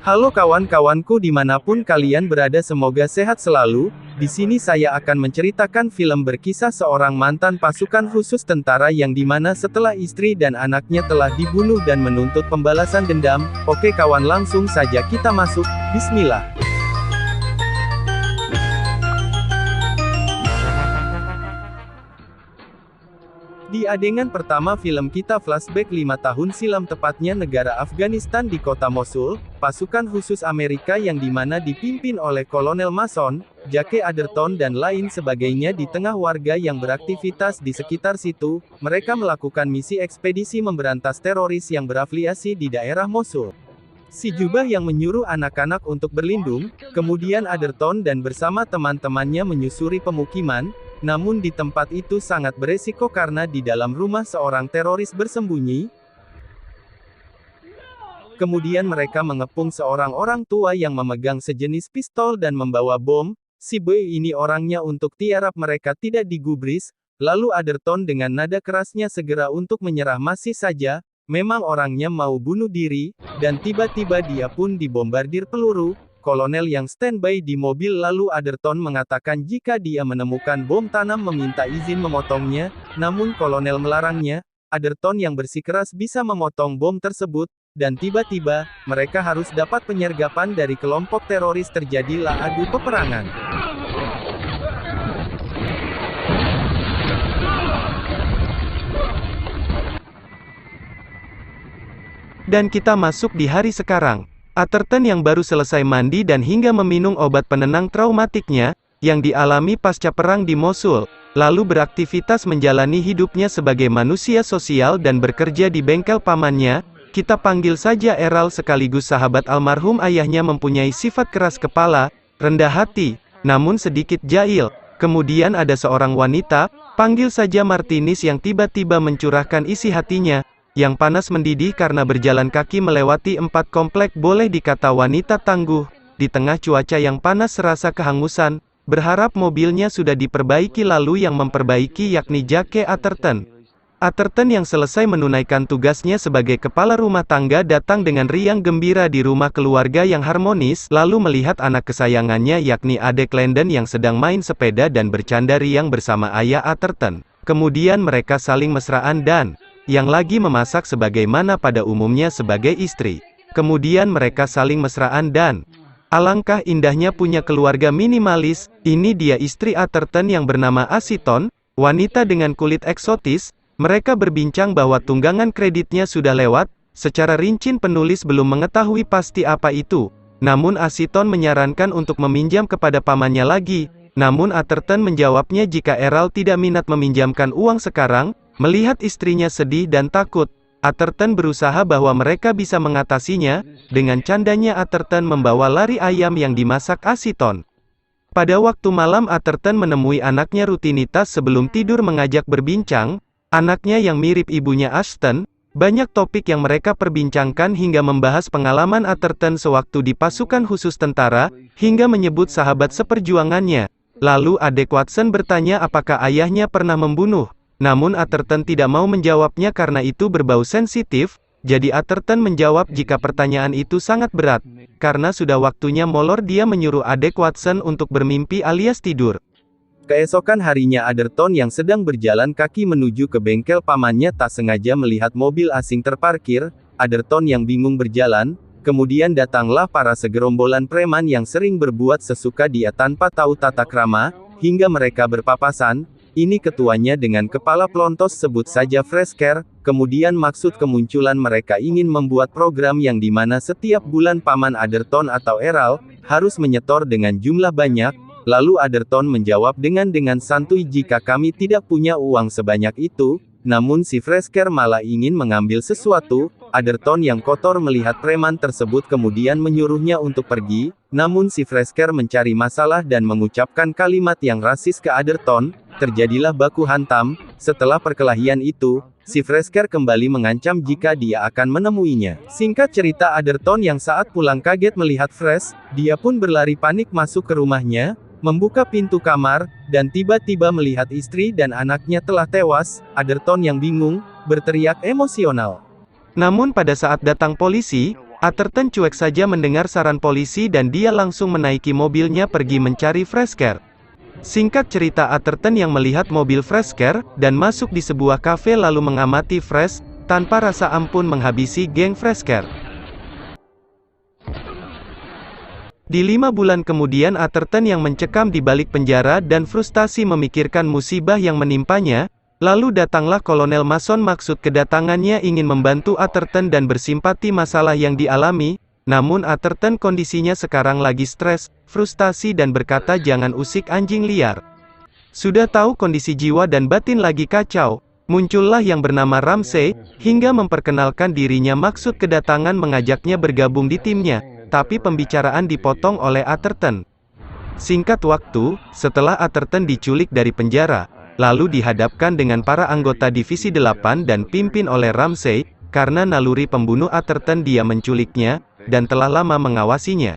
Halo kawan-kawanku dimanapun kalian berada, semoga sehat selalu. Di sini saya akan menceritakan film berkisah seorang mantan pasukan khusus tentara yang dimana setelah istri dan anaknya telah dibunuh dan menuntut pembalasan dendam. Oke kawan, langsung saja kita masuk. Bismillah. Di adegan pertama film kita flashback 5 tahun silam, tepatnya negara Afghanistan di kota Mosul, pasukan khusus Amerika yang dimana dipimpin oleh Kolonel Mason, Jake Atherton dan lain sebagainya di tengah warga yang beraktivitas di sekitar situ, mereka melakukan misi ekspedisi memberantas teroris yang berafiliasi di daerah Mosul. Si Jubah yang menyuruh anak-anak untuk berlindung, kemudian Atherton dan bersama teman-temannya menyusuri pemukiman. Namun di tempat itu sangat beresiko karena di dalam rumah seorang teroris bersembunyi. Kemudian mereka mengepung seorang orang tua yang memegang sejenis pistol dan membawa bom. Si boy ini orangnya untuk tiarap mereka tidak digubris. Lalu Atherton dengan nada kerasnya segera untuk menyerah, masih saja, memang orangnya mau bunuh diri, dan tiba-tiba dia pun dibombardir peluru. Kolonel yang standby di mobil, lalu Atherton mengatakan jika dia menemukan bom tanam meminta izin memotongnya, namun kolonel melarangnya. Atherton yang bersikeras bisa memotong bom tersebut, dan tiba-tiba, mereka harus dapat penyergapan dari kelompok teroris. Terjadilah adu peperangan. Dan kita masuk di hari sekarang. Atherton yang baru selesai mandi dan hingga meminum obat penenang traumatiknya, yang dialami pasca perang di Mosul, lalu beraktivitas menjalani hidupnya sebagai manusia sosial dan bekerja di bengkel pamannya. Kita panggil saja Errol, sekaligus sahabat almarhum ayahnya, mempunyai sifat keras kepala, rendah hati, namun sedikit jahil. Kemudian ada seorang wanita, panggil saja Martinis, yang tiba-tiba mencurahkan isi hatinya, yang panas mendidih karena berjalan kaki melewati 4 komplek. Boleh dikata wanita tangguh, di tengah cuaca yang panas serasa kehangusan, berharap mobilnya sudah diperbaiki. Lalu yang memperbaiki yakni Jake Atherton. Atherton yang selesai menunaikan tugasnya sebagai kepala rumah tangga datang dengan riang gembira di rumah keluarga yang harmonis, lalu melihat anak kesayangannya yakni adik Landon yang sedang main sepeda dan bercanda riang bersama ayah Atherton. Kemudian mereka saling mesraan dan yang lagi memasak sebagaimana pada umumnya sebagai istri. Kemudian mereka saling mesraan dan alangkah indahnya punya keluarga minimalis. Ini dia istri Atherton yang bernama Asiton, wanita dengan kulit eksotis. Mereka berbincang bahwa tunggangan kreditnya sudah lewat. Secara rinci penulis belum mengetahui pasti apa itu. Namun Asiton menyarankan untuk meminjam kepada pamannya lagi. Namun Atherton menjawabnya jika Errol tidak minat meminjamkan uang sekarang. Melihat istrinya sedih dan takut, Atherton berusaha bahwa mereka bisa mengatasinya. Dengan candanya Atherton membawa lari ayam yang dimasak Asiton. Pada waktu malam Atherton menemui anaknya rutinitas sebelum tidur mengajak berbincang. Anaknya yang mirip ibunya Ashton. Banyak topik yang mereka perbincangkan hingga membahas pengalaman Atherton sewaktu di pasukan khusus tentara, hingga menyebut sahabat seperjuangannya. Lalu adik Watson bertanya apakah ayahnya pernah membunuh. Namun Atherton tidak mau menjawabnya karena itu berbau sensitif. Jadi Atherton menjawab jika pertanyaan itu sangat berat. Karena sudah waktunya molor, dia menyuruh adik Watson untuk bermimpi alias tidur. Keesokan harinya Atherton yang sedang berjalan kaki menuju ke bengkel pamannya tak sengaja melihat mobil asing terparkir. Atherton yang bingung berjalan, kemudian datanglah para segerombolan preman yang sering berbuat sesuka dia tanpa tahu tata krama, hingga mereka berpapasan. Ini ketuanya dengan kepala pelontos, sebut saja Fresker. Kemudian maksud kemunculan mereka ingin membuat program yang dimana setiap bulan paman Atherton atau Errol harus menyetor dengan jumlah banyak. Lalu Atherton menjawab dengan santuy jika kami tidak punya uang sebanyak itu. Namun si Fresker malah ingin mengambil sesuatu. Atherton yang kotor melihat preman tersebut kemudian menyuruhnya untuk pergi. Namun si Fresker mencari masalah dan mengucapkan kalimat yang rasis ke Atherton. Terjadilah baku hantam. Setelah perkelahian itu, si Fresker kembali mengancam jika dia akan menemuinya. Singkat cerita, Atherton yang saat pulang kaget melihat Fresh, dia pun berlari panik masuk ke rumahnya, membuka pintu kamar, dan tiba-tiba melihat istri dan anaknya telah tewas. Atherton yang bingung, berteriak emosional. Namun pada saat datang polisi, Atherton cuek saja mendengar saran polisi dan dia langsung menaiki mobilnya pergi mencari Fresker. Singkat cerita, Atherton yang melihat mobil Fresker dan masuk di sebuah kafe lalu mengamati Fresh, tanpa rasa ampun menghabisi geng Fresker. Di 5 bulan kemudian Atherton yang mencekam di balik penjara dan frustasi memikirkan musibah yang menimpanya, lalu datanglah Kolonel Mason. Maksud kedatangannya ingin membantu Atherton dan bersimpati masalah yang dialami, namun Atherton kondisinya sekarang lagi stres, frustasi dan berkata jangan usik anjing liar. Sudah tahu kondisi jiwa dan batin lagi kacau, muncullah yang bernama Ramsey, hingga memperkenalkan dirinya. Maksud kedatangan mengajaknya bergabung di timnya, tapi pembicaraan dipotong oleh Atherton. Singkat waktu, setelah Atherton diculik dari penjara, lalu dihadapkan dengan para anggota Divisi 8 dan pimpin oleh Ramsey, karena naluri pembunuh Atherton dia menculiknya, dan telah lama mengawasinya.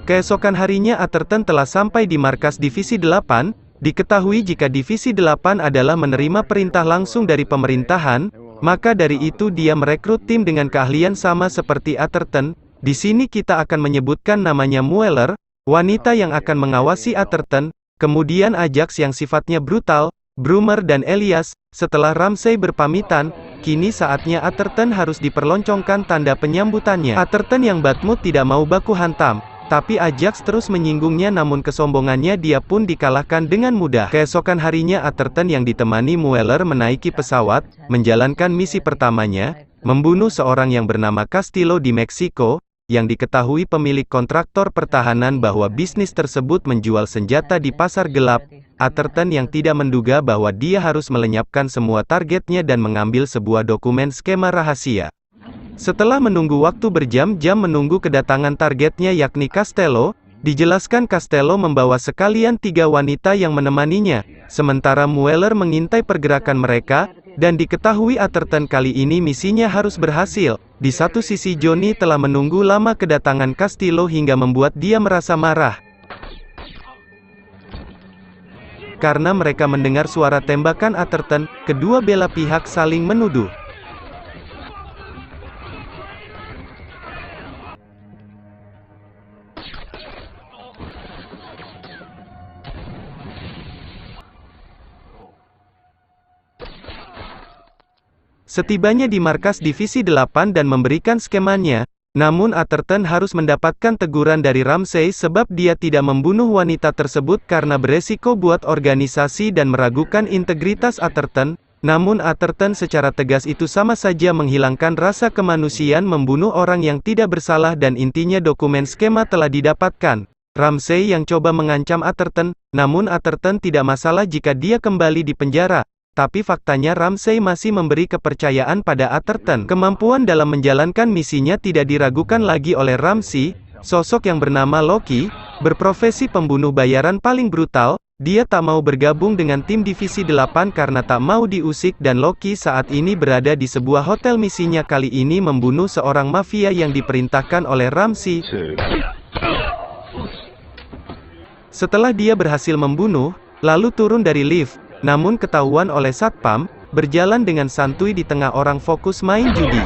Keesokan harinya Atherton telah sampai di markas Divisi 8, diketahui jika Divisi 8 adalah menerima perintah langsung dari pemerintahan, maka dari itu dia merekrut tim dengan keahlian sama seperti Atherton. Di sini kita akan menyebutkan namanya Mueller, wanita yang akan mengawasi Atherton, kemudian Ajax yang sifatnya brutal, Brumer dan Elias. Setelah Ramsey berpamitan, kini saatnya Atherton harus diperloncongkan tanda penyambutannya. Atherton yang bad mood tidak mau baku hantam, tapi Ajax terus menyinggungnya, namun kesombongannya dia pun dikalahkan dengan mudah. Keesokan harinya Atherton yang ditemani Mueller menaiki pesawat, menjalankan misi pertamanya, membunuh seorang yang bernama Castillo di Meksiko, yang diketahui pemilik kontraktor pertahanan bahwa bisnis tersebut menjual senjata di pasar gelap. Atherton yang tidak menduga bahwa dia harus melenyapkan semua targetnya dan mengambil sebuah dokumen skema rahasia. Setelah menunggu waktu berjam-jam menunggu kedatangan targetnya yakni Castello, dijelaskan Castello membawa sekalian 3 wanita yang menemaninya, sementara Mueller mengintai pergerakan mereka, dan diketahui Atherton kali ini misinya harus berhasil. Di satu sisi Johnny telah menunggu lama kedatangan Castillo hingga membuat dia merasa marah. Karena mereka mendengar suara tembakan Atherton, kedua belah pihak saling menuduh. Setibanya di markas Divisi 8 dan memberikan skemanya, namun Atherton harus mendapatkan teguran dari Ramsey sebab dia tidak membunuh wanita tersebut karena beresiko buat organisasi dan meragukan integritas Atherton. Namun Atherton secara tegas itu sama saja menghilangkan rasa kemanusiaan membunuh orang yang tidak bersalah dan intinya dokumen skema telah didapatkan. Ramsey yang coba mengancam Atherton, namun Atherton tidak masalah jika dia kembali di penjara. Tapi faktanya Ramsey masih memberi kepercayaan pada Atherton. Kemampuan dalam menjalankan misinya tidak diragukan lagi oleh Ramsey. Sosok yang bernama Loki, berprofesi pembunuh bayaran paling brutal, dia tak mau bergabung dengan tim Divisi 8 karena tak mau diusik dan Loki saat ini berada di sebuah hotel. Misinya kali ini membunuh seorang mafia yang diperintahkan oleh Ramsey. Setelah dia berhasil membunuh, lalu turun dari lift, namun ketahuan oleh satpam, berjalan dengan santuy di tengah orang fokus main judi.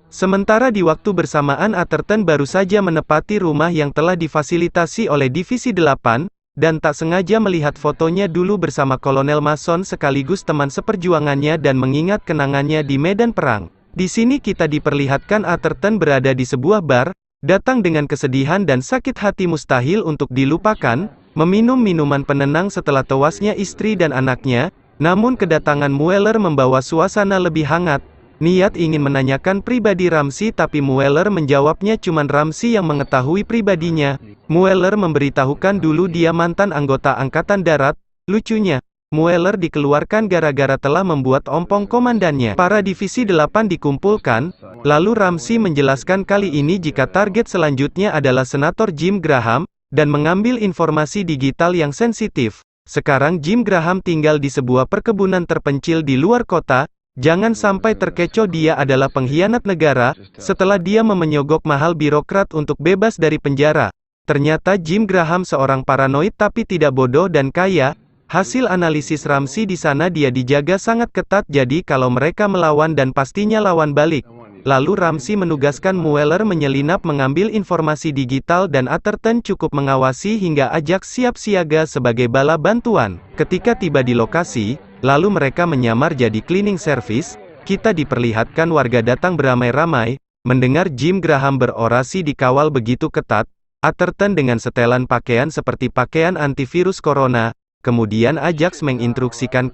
Sementara di waktu bersamaan Atherton baru saja menepati rumah yang telah difasilitasi oleh Divisi 8, dan tak sengaja melihat fotonya dulu bersama Kolonel Mason sekaligus teman seperjuangannya dan mengingat kenangannya di medan perang. Di sini kita diperlihatkan Atherton berada di sebuah bar, datang dengan kesedihan dan sakit hati mustahil untuk dilupakan, meminum minuman penenang setelah tewasnya istri dan anaknya, namun kedatangan Mueller membawa suasana lebih hangat. Niat ingin menanyakan pribadi Ramsey tapi Mueller menjawabnya cuman Ramsey yang mengetahui pribadinya. Mueller memberitahukan dulu dia mantan anggota Angkatan Darat. Lucunya, Mueller dikeluarkan gara-gara telah membuat ompong komandannya. Para Divisi 8 dikumpulkan, lalu Ramsey menjelaskan kali ini jika target selanjutnya adalah Senator Jim Graham, dan mengambil informasi digital yang sensitif. Sekarang Jim Graham tinggal di sebuah perkebunan terpencil di luar kota, jangan sampai terkecoh dia adalah pengkhianat negara, setelah dia memenyogok mahal birokrat untuk bebas dari penjara. ternyata Jim Graham seorang paranoid tapi tidak bodoh dan kaya. Hasil analisis Ramsey di sana dia dijaga sangat ketat jadi kalau mereka melawan dan pastinya lawan balik. Lalu Ramsey menugaskan Mueller menyelinap mengambil informasi digital dan Atherton cukup mengawasi hingga Ajax siap siaga sebagai bala bantuan. Ketika tiba di lokasi, lalu mereka menyamar jadi cleaning service, kita diperlihatkan warga datang beramai-ramai, mendengar Jim Graham berorasi dikawal begitu ketat, Atherton dengan setelan pakaian seperti pakaian antivirus corona, kemudian Ajax menginstruksikan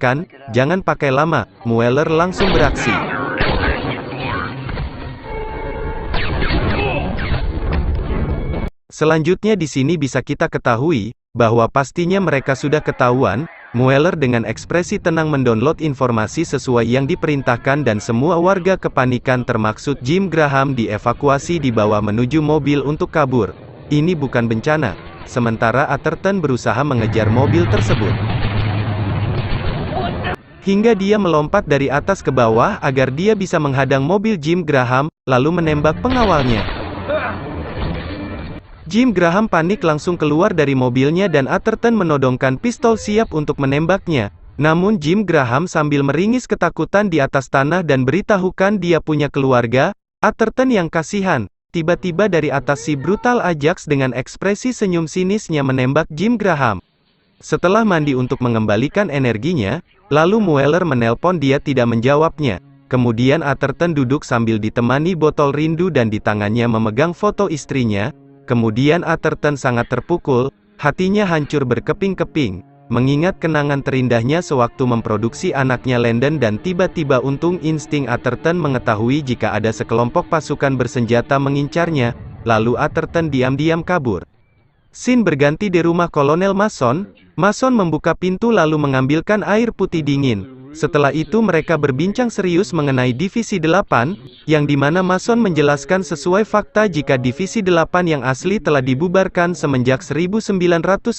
jangan pakai lama, Mueller langsung beraksi. Selanjutnya di sini bisa kita ketahui, bahwa pastinya mereka sudah ketahuan, Mueller dengan ekspresi tenang mendownload informasi sesuai yang diperintahkan dan semua warga kepanikan termaksud Jim Graham dievakuasi dibawa menuju mobil untuk kabur. Ini bukan bencana. Sementara Atherton berusaha mengejar mobil tersebut. Hingga dia melompat dari atas ke bawah agar dia bisa menghadang mobil Jim Graham, lalu menembak pengawalnya. Jim Graham panik langsung keluar dari mobilnya dan Atherton menodongkan pistol siap untuk menembaknya. Namun Jim Graham sambil meringis ketakutan di atas tanah dan beritahukan dia punya keluarga. Atherton yang kasihan, tiba-tiba dari atas si brutal Ajax dengan ekspresi senyum sinisnya menembak Jim Graham. Setelah mandi untuk mengembalikan energinya, lalu Mueller menelpon dia tidak menjawabnya. Kemudian Atherton duduk sambil ditemani botol rindu dan di tangannya memegang foto istrinya. Kemudian Atherton sangat terpukul, hatinya hancur berkeping-keping, mengingat kenangan terindahnya sewaktu memproduksi anaknya Landon dan tiba-tiba untung insting Atherton mengetahui jika ada sekelompok pasukan bersenjata mengincarnya, lalu Atherton diam-diam kabur. Scene berganti di rumah Kolonel Mason. Mason membuka pintu lalu mengambilkan air putih dingin. Setelah itu mereka berbincang serius mengenai Divisi 8, yang dimana Mason menjelaskan sesuai fakta jika Divisi 8 yang asli telah dibubarkan semenjak 1990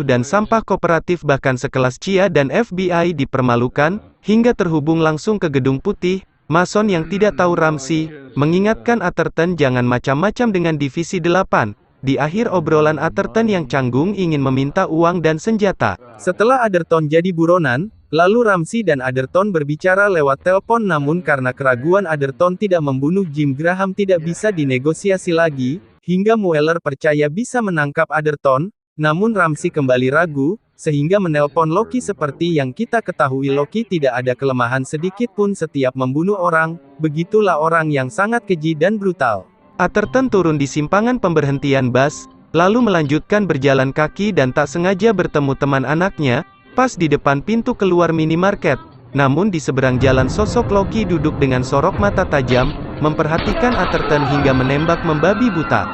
dan sampah kooperatif bahkan sekelas CIA dan FBI dipermalukan, hingga terhubung langsung ke Gedung Putih. Mason yang tidak tahu Ramsey, mengingatkan Atherton jangan macam-macam dengan Divisi 8. Di akhir obrolan Atherton yang canggung ingin meminta uang dan senjata. Setelah Atherton jadi buronan, lalu Ramsey dan Atherton berbicara lewat telepon namun karena keraguan Atherton tidak membunuh Jim Graham tidak bisa dinegosiasi lagi, hingga Mueller percaya bisa menangkap Atherton, namun Ramsey kembali ragu, sehingga menelpon Loki seperti yang kita ketahui Loki tidak ada kelemahan sedikit pun setiap membunuh orang, begitulah orang yang sangat keji dan brutal. Atherton turun di simpangan pemberhentian bus, lalu melanjutkan berjalan kaki dan tak sengaja bertemu teman anaknya, pas di depan pintu keluar minimarket. Namun di seberang jalan sosok Loki duduk dengan sorok mata tajam, memperhatikan Atherton hingga menembak membabi buta.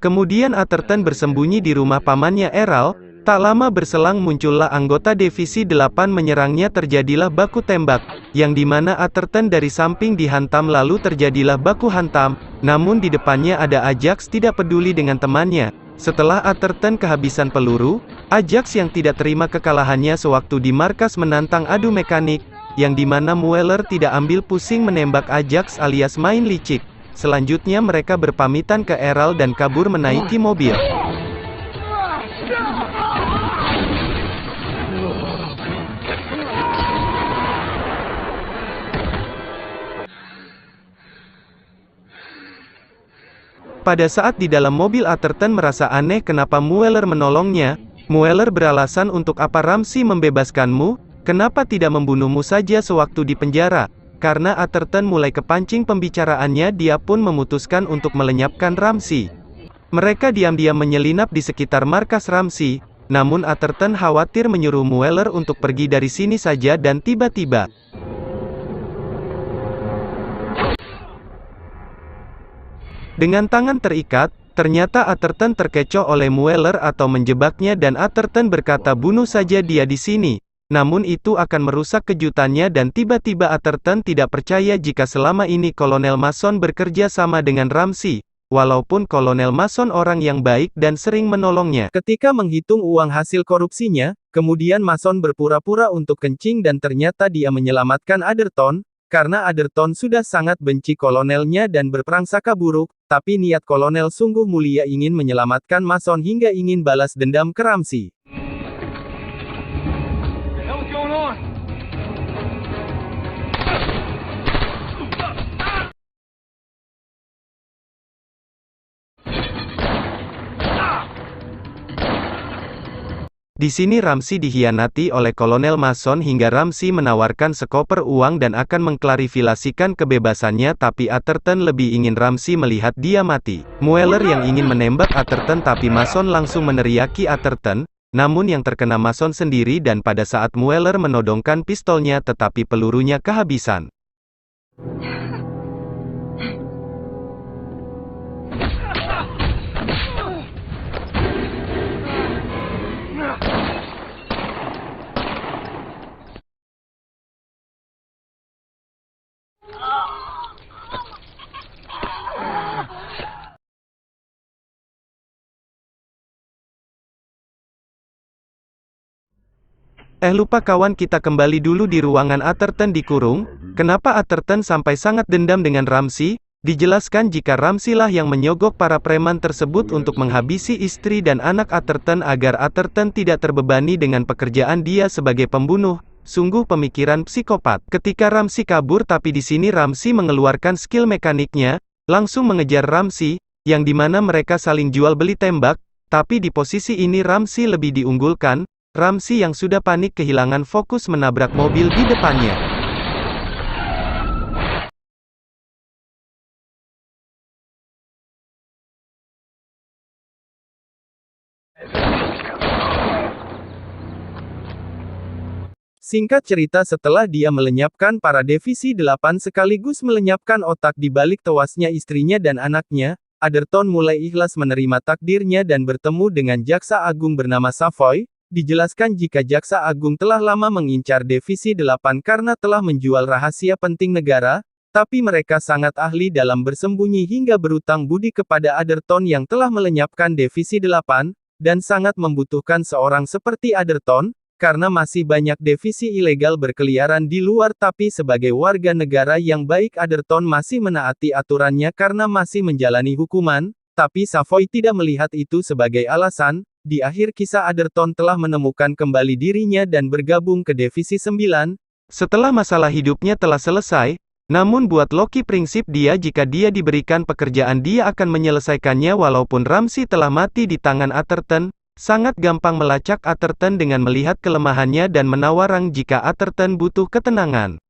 Kemudian Atherton bersembunyi di rumah pamannya Errol. Tak lama berselang muncullah anggota Divisi 8 menyerangnya terjadilah baku tembak, yang dimana Atherton dari samping dihantam lalu terjadilah baku hantam, namun di depannya ada Ajax tidak peduli dengan temannya. Setelah Atherton kehabisan peluru, Ajax yang tidak terima kekalahannya sewaktu di markas menantang adu mekanik, yang dimana Mueller tidak ambil pusing menembak Ajax alias main licik. Selanjutnya mereka berpamitan ke Errol dan kabur menaiki mobil. Pada saat di dalam mobil Atherton merasa aneh kenapa Mueller menolongnya. Mueller beralasan untuk apa Ramsey membebaskanmu, kenapa tidak membunuhmu saja sewaktu di penjara. Karena Atherton mulai kepancing pembicaraannya dia pun memutuskan untuk melenyapkan Ramsey. Mereka diam-diam menyelinap di sekitar markas Ramsey, namun Atherton khawatir menyuruh Mueller untuk pergi dari sini saja dan tiba-tiba dengan tangan terikat, ternyata Atherton terkecoh oleh Mueller atau menjebaknya dan Atherton berkata bunuh saja dia di sini. Namun itu akan merusak kejutannya dan tiba-tiba Atherton tidak percaya jika selama ini Kolonel Mason bekerja sama dengan Ramsey. walaupun Kolonel Mason orang yang baik dan sering menolongnya. Ketika menghitung uang hasil korupsinya, kemudian Mason berpura-pura untuk kencing dan ternyata dia menyelamatkan Atherton, karena Atherton sudah sangat benci kolonelnya dan berprasangka buruk, tapi niat kolonel sungguh mulia ingin menyelamatkan Mason hingga ingin balas dendam ke Ramsey. Di sini Ramsey dikhianati oleh Kolonel Mason hingga Ramsey menawarkan sekoper uang dan akan mengklarifikasikan kebebasannya, tapi Atherton lebih ingin Ramsey melihat dia mati. Mueller yang ingin menembak Atherton tapi Mason langsung meneriaki Atherton, namun yang terkena Mason sendiri dan pada saat Mueller menodongkan pistolnya tetapi pelurunya kehabisan. Lupa kawan, kita kembali dulu di ruangan Atherton dikurung. Kenapa Atherton sampai sangat dendam dengan Ramsey? Dijelaskan jika Ramsey lah yang menyogok para preman tersebut untuk menghabisi istri dan anak Atherton agar Atherton tidak terbebani dengan pekerjaan dia sebagai pembunuh. Sungguh pemikiran psikopat. Ketika Ramsey kabur, tapi di sini Ramsey mengeluarkan skill mekaniknya, langsung mengejar Ramsey, yang dimana mereka saling jual beli tembak, tapi di posisi ini Ramsey lebih diunggulkan. Ramsey yang sudah panik kehilangan fokus menabrak mobil di depannya. Singkat cerita, setelah dia melenyapkan para Divisi 8 sekaligus melenyapkan otak di balik tewasnya istrinya dan anaknya, Atherton mulai ikhlas menerima takdirnya dan bertemu dengan Jaksa Agung bernama Savoy. Dijelaskan jika Jaksa Agung telah lama mengincar Divisi 8 karena telah menjual rahasia penting negara, tapi mereka sangat ahli dalam bersembunyi hingga berutang budi kepada Atherton yang telah melenyapkan Divisi 8, dan sangat membutuhkan seorang seperti Atherton, karena masih banyak divisi ilegal berkeliaran di luar, tapi sebagai warga negara yang baik Atherton masih menaati aturannya karena masih menjalani hukuman, tapi Savoy tidak melihat itu sebagai alasan. Di akhir kisah Atherton telah menemukan kembali dirinya dan bergabung ke Divisi 9. Setelah masalah hidupnya telah selesai, namun buat Loki prinsip dia jika dia diberikan pekerjaan dia akan menyelesaikannya walaupun Ramsey telah mati di tangan Atherton, sangat gampang melacak Atherton dengan melihat kelemahannya dan menawarkan jika Atherton butuh ketenangan.